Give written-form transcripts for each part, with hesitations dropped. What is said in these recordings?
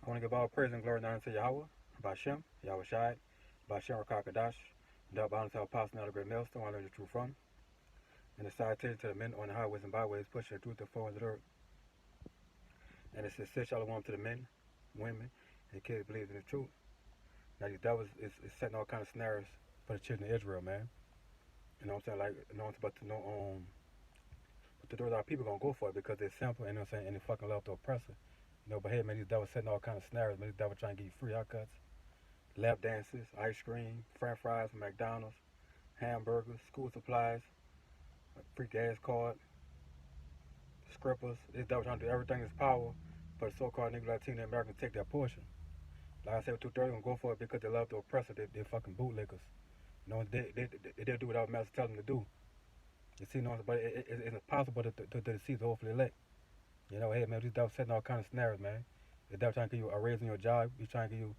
I want to give all praise and glory and honor to Yahweh, Bashem, Yahweh Shai, Bashem Rakakadash, Dub honor to Apostle, not a great millstone, I learned the truth from, and the citation to the men on the highways and byways, pushing the truth to forward the earth. And it says, Sit Shalom to the men, women, and kids believe in the truth. Now, these devils is setting all kind of snares for the children of Israel, man. You know what I'm saying? Like, you know, but to know, but the doors our people gonna go for it because they're simple, you know what I'm saying, and they fucking love the oppressor. You know, but hey, man, these devils setting all kind of snares, man. These devils trying to give you free haircuts, lap dances, ice cream, french fries from McDonald's, hamburgers, school supplies, free gas card, scrippers. These devils trying to do everything in his power for the so-called nigga Latino Americans to take their portion. Like I said, 230 gonna go for it because they love the oppressor. They're fucking bootlickers. You know, they'll do whatever master tell them to do. You see, you know, but it's impossible to deceive the hopefully elect. You know, hey man, these devils setting all kind of snares, man. The devil trying to give you a raise in your job. He's trying to give you,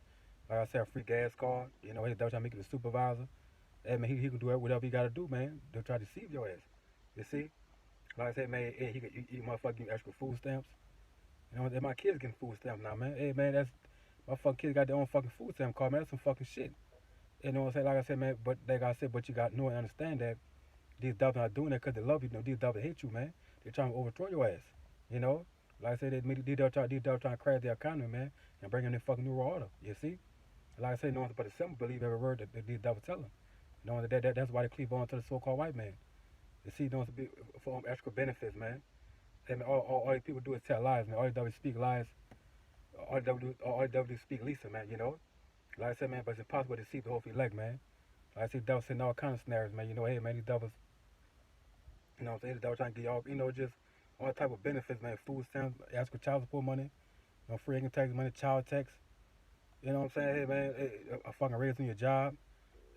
like I said, a free gas card. You know, hey, the devil trying to make you the supervisor. Hey man, he can do whatever he got to do, man. They'll try to deceive your ass. You see, like I said, man, hey, he motherfucker give you extra food stamps. You know, my kids getting food stamps now, man. Hey man, that's my fucking kids got their own fucking food stamp card, man. That's some fucking shit. You know what I'm saying? Like I said, man, but like I said, but you got to know and understand that these devils not doing that because they love you. You know, these devils hate you, man. They're trying to overthrow your ass. You know, like I said, these devils trying to crash the economy, man, and bring in their fucking new world order. You see? Like I said, no one but the simple believe every word that these devils tell them. You know, that's why they cleave on to the so-called white man. You see, you know, it's for extra benefits, man. And all these people do is tell lies, man. All these devils speak lies. All these devils speak Lisa, man. You know, like I said, man, but it's impossible to see the whole elect, man. Like I see devils sitting all kind of snares, man. You know, hey, man, these devils, you know what I'm saying? These devils trying to get y'all, you know, just all type of benefits, man. Food stamps, ask for child support money, you know, free income tax money, child tax. You know what I'm saying? Hey, man, hey, a fucking raise in your job,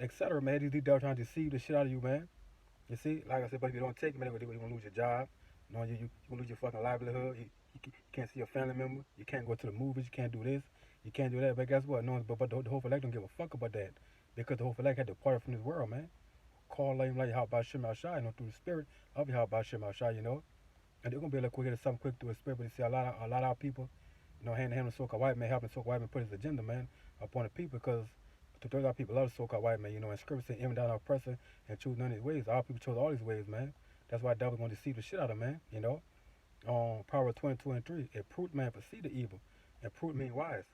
etc. Man, these devils trying to deceive the shit out of you, man. You see, like I said, but if you don't take it, man, you're gonna lose your job. You know, you gonna lose your fucking livelihood. You can't see your family member. You can't go to the movies. You can't do this. You can't do that. But guess what? No, but the whole elect don't give a fuck about that because the whole elect had to depart from this world, man. Call him like how about Shem Shai, you know, through the spirit of how about Shem Shai, you know. And they're gonna be able to quick get something quick through the spirit. But you see, a lot of our people, you know, hand in hand with so-called white man, helping so-called white man put his agenda, man, upon the people because to those our people love the so-called white man, you know, and scripture say, even down our oppressor and choose none of these ways. Our people chose all these ways, man. That's why the devil's gonna deceive the shit out of man, you know. Proverbs 22 and 3, a prudent man foresee the evil, and prudent mean wise,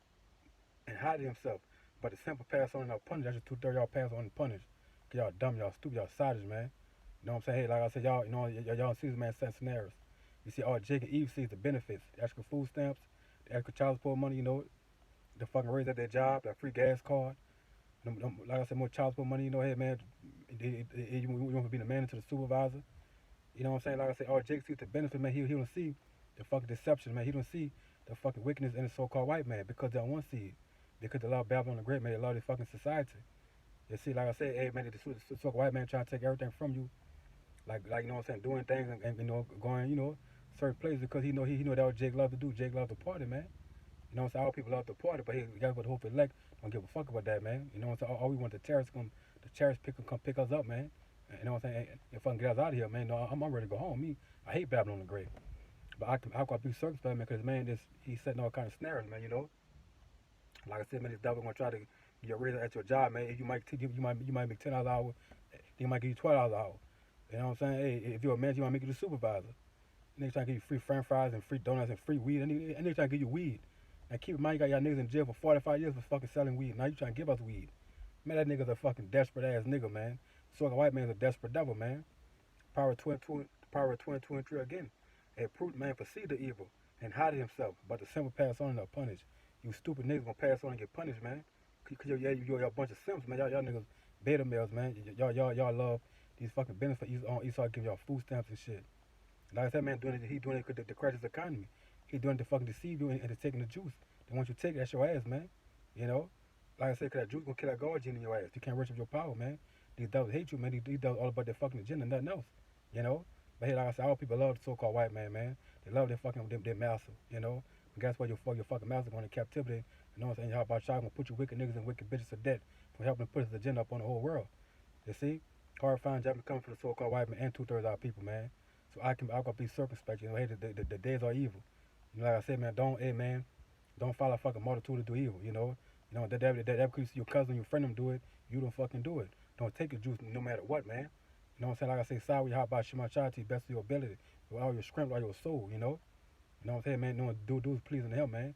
and hide himself. But the simple pass on and not punish. That's just 230 y'all pass on and punish. Cause y'all dumb, y'all stupid, y'all savage, man. You know what I'm saying? Hey, like I said, y'all, you know, y'all see this man setting snares. You see, all Jacob Eve sees the benefits, the extra food stamps, the extra child support money, you know, the fucking raise at their job, that free gas card. Like I said, more child support money, you know, hey man, you want to be the manager to the supervisor. You know what I'm saying? Like I said, all Jake sees the benefit, man. He don't see the fucking deception, man. He don't see the fucking wickedness in the so-called white man because they don't want to see it. Because they love Babylon the Great, man. They love their fucking society. You see, like I said, hey man, the so-called white man trying to take everything from you, like you know what I'm saying, doing things and you know going, you know, certain places because he know that what Jake love to do. Jake love to party, man. You know what I'm saying? All people love to party, but he guys what the whole elect don't give a fuck about that, man. You know what I'm saying? All we want the terrorists come pick us up, man. You know what I'm saying? If I can get us out of here, man, no, I'm ready to go home. I hate Babylon the Great. But I got to be circumspect, man, because, man, he's setting all kind of snares, man, you know? Like I said, man, this devil going to try to get a raise at your job, man. You might make $10 an hour. He might give you $12 an hour. You know what I'm saying? Hey, if you're a man, you might make you the supervisor. Niggas trying to give you free french fries and free donuts and free weed. And niggas trying to give you weed. And keep in mind, you got y'all niggas in jail for 45 years for fucking selling weed. Now you trying to give us weed. Man, that nigga's a fucking desperate ass nigga, man. So a white man's a desperate devil, man. Power 22 and 3 again. A prudent man foresee the evil and hide himself, but the simple pass on and are punished. You stupid niggas gonna pass on and get punished, man. Cause you're a bunch of simps, man. Y'all niggas beta males, man. Y'all love these fucking benefits. Esau give y'all food stamps and shit. Like I said, man, he doing it to crash his economy. He doing it to fucking deceive you and to taking the juice. They want you to take it, that's your ass, man. You know? Like I said, cause that juice gonna kill that God gene in your ass. You can't worship your power, man. These devils hate you, man. These devils all about their fucking agenda, nothing else. You know? But hey, like I said, all people love the so-called white man, man. They love their fucking their master, you know? But guess what? Your fucking master going in captivity. You know what I'm saying? How about y'all gonna put you wicked niggas and wicked bitches to death for helping put his agenda up on the whole world. You see? Hard find job coming for the so-called white man and 2/3 of our people, man. So I gotta be circumspect, you know, hey, the days are evil. You know, like I said, man, don't, hey man, Don't follow a fucking multitude to do evil, you know. You know, that because you see your cousin, your friend them do it, you don't fucking do it. Don't take your juice no matter what, man. You know what I'm saying? Like I say, sorry, how about Shema Shai to the best of your ability, with all your strength, all your soul, you know? You know what I'm saying, man? No one do is pleasing him, man.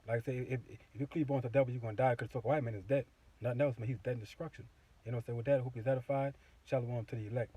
Like I say, if you cleave on to the devil, you're gonna die because the white man is dead. Nothing else, man. He's dead in destruction. You know what I'm saying? With that, I hope you're edified. Shalom to the elect.